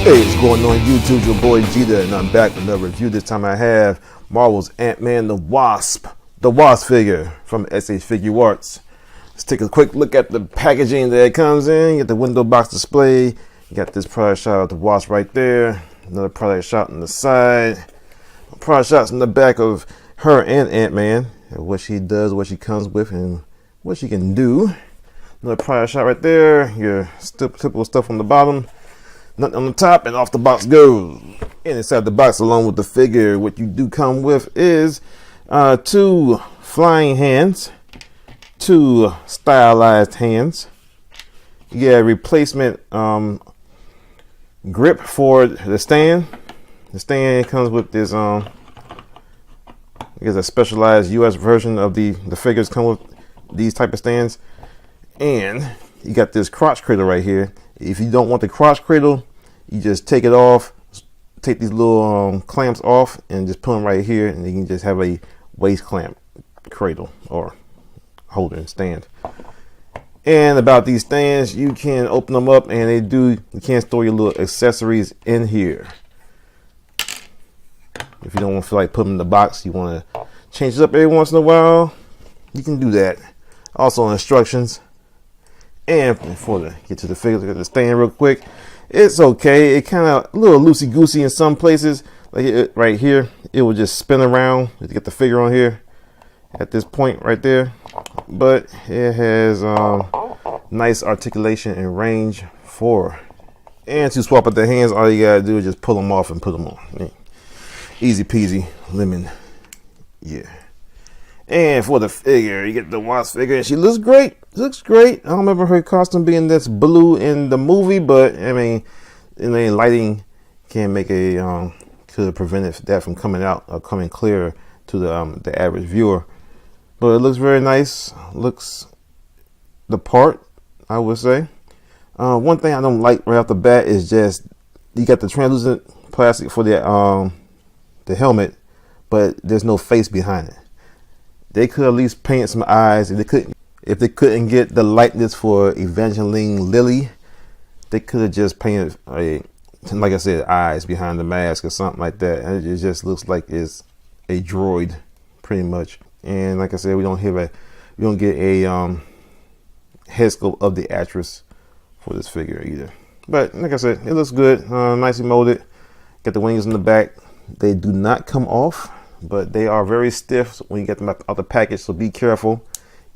Hey, what's going on YouTube? Your boy Jeter, and I'm back with another review. This time I have Marvel's Ant-Man the Wasp figure from SH Figuarts. Let's take a quick look at the packaging that it comes in. You get the window box display. You got this product shot of the Wasp right there. Another product shot on the side. Product shots in the back of her and Ant-Man. What she does, what she comes with, and what she can do. Another product shot right there. Your typical stuff on the bottom. Nothing on the top, and off the box goes. And inside the box, along with the figure, what you do come with is 2 flying hands, 2 stylized hands. You get a replacement grip for the stand. The stand comes with this I guess a specialized US version of the figures come with these type of stands. And you got this crotch cradle right here. If you don't want the crotch cradle, you just take it off, take these little clamps off, and just put them right here, and you can just have a waist clamp cradle or holder and stand. And about these stands, you can open them up, and you can store your little accessories in here. If you don't want to feel like putting them in the box, you want to change it up every once in a while, you can do that. Also instructions. And before I get to the figure, look at the stand real quick. It's okay. It kind of a little loosey goosey in some places. Like right here, it will just spin around to get the figure on here at this point right there. But it has nice articulation and range for. And to swap out the hands, all you gotta do is just pull them off and put them on. Easy peasy, lemon. Yeah. And for the figure, you get the Wasp figure, and she looks great. Looks great. I don't remember her costume being this blue in the movie, but I mean, lighting can make could have prevented that from coming out or coming clear to the average viewer. But it looks very nice. Looks the part, I would say. One thing I don't like right off the bat is just you got the translucent plastic for the helmet, but there's no face behind it. They could at least paint some eyes. If they couldn't get the likeness for Evangeline Lilly, they could have just painted like I said, eyes behind the mask or something like that. And it just looks like it's a droid, pretty much. And like I said, we don't get a head sculpt of the actress for this figure either. But like I said, it looks good, nicely molded. Got the wings in the back. They do not come off, but they are very stiff when you get them out the package, so be careful.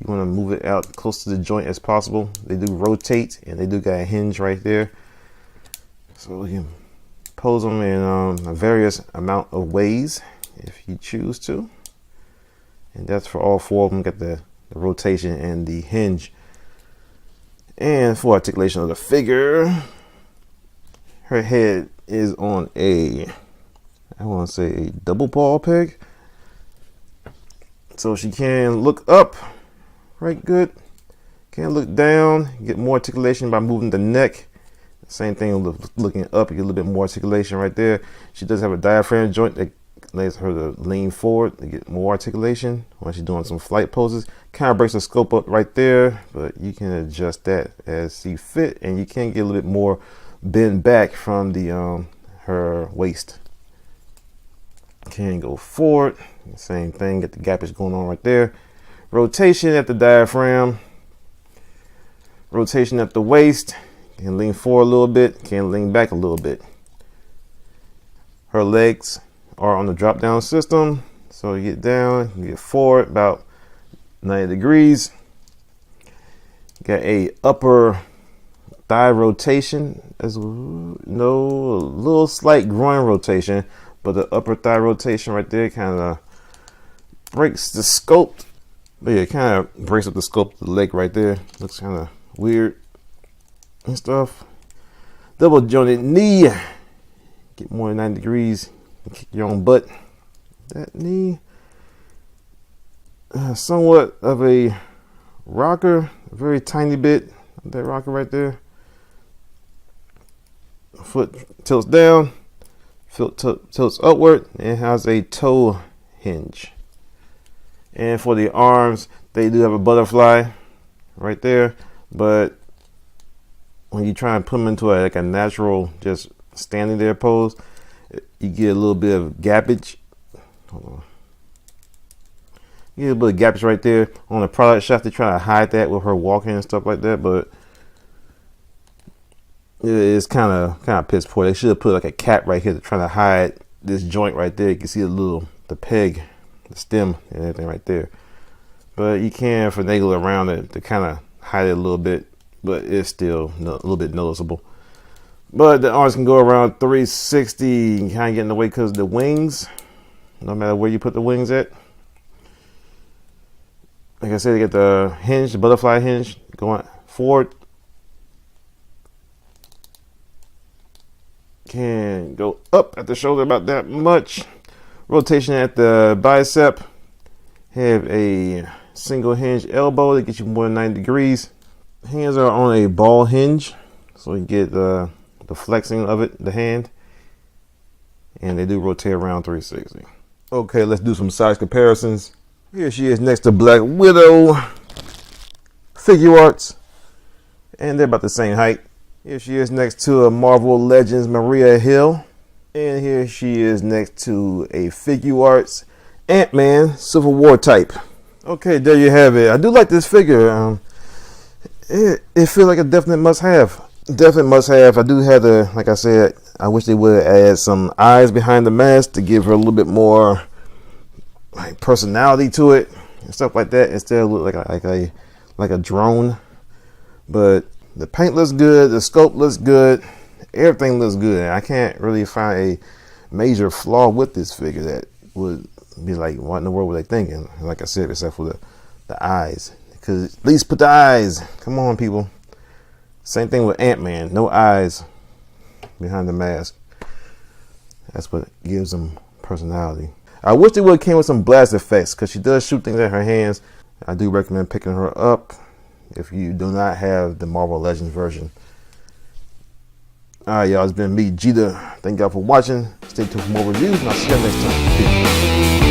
You want to move it out close to the joint as possible. They do rotate, and they do got a hinge right there, so you can pose them in a various amount of ways if you choose to. And that's for all 4 of them. Got the rotation and the hinge. And for articulation of the figure, her head is on I want to say a double ball peg, so she can look up right good, can look down, get more articulation by moving the neck. Same thing with looking up, you get a little bit more articulation right there. She does have a diaphragm joint that allows her to lean forward to get more articulation when she's doing some flight poses. Kind of breaks the scope up right there, but you can adjust that as you fit, and you can get a little bit more bend back from the her waist. Can go forward, same thing, get the gappage going on right there. Rotation at the diaphragm, rotation at the waist, can lean forward a little bit, can lean back a little bit. Her legs are on the drop down system, so you get down, you get forward about 90 degrees. Got a upper thigh rotation, a little slight groin rotation. But the upper thigh rotation right there kind of breaks the sculpt. But yeah, it kind of breaks up the sculpt of the leg right there. Looks kind of weird and stuff. Double jointed knee. Get more than 90 degrees. Kick your own butt. That knee. Somewhat of a rocker. A very tiny bit. That rocker right there. Foot tilts down. Foot tilts upward, and has a toe hinge. And for the arms, they do have a butterfly right there, but when you try and put them into like a natural just standing there pose, you get a little bit of gappage. Hold on. You get a bit of gappage right there on the product shot. They try to hide that with her walking and stuff like that, but it's kind of piss poor. They should have put like a cap right here to try to hide this joint right there. You can see the peg, the stem, and everything right there. But you can finagle around it to kind of hide it a little bit, but it's still a little bit noticeable. But the arms can go around 360. You can kind of get in the way because of the wings, no matter where you put the wings at. Like I said, you get the hinge, the butterfly hinge going forward. Can go up at the shoulder about that much. Rotation at the bicep. Have a single hinge elbow to get you more than 90 degrees. Hands are on a ball hinge, so you get the flexing of it, the hand. And they do rotate around 360. Okay, let's do some size comparisons. Here she is next to Black Widow. Figuarts. And they're about the same height. Here she is next to a Marvel Legends Maria Hill. And here she is next to a Figuarts Ant-Man Civil War type. Okay, there you have it. I do like this figure. It feels like a definite must-have. Definite must-have. I do have the, like I said, I wish they would add some eyes behind the mask to give her a little bit more like personality to it and stuff like that. Instead of look like a drone. But the paint looks good. The sculpt looks good. Everything looks good. I can't really find a major flaw with this figure that would be like, what in the world were they thinking? Like I said, except for the eyes. Because at least put the eyes. Come on, people. Same thing with Ant-Man. No eyes behind the mask. That's what gives them personality. I wish they would have came with some blast effects because she does shoot things at her hands. I do recommend picking her up if you do not have the Marvel Legends version. Alright, y'all. It's been me, Jeter. Thank y'all for watching. Stay tuned for more reviews, and I'll see you next time. Peace.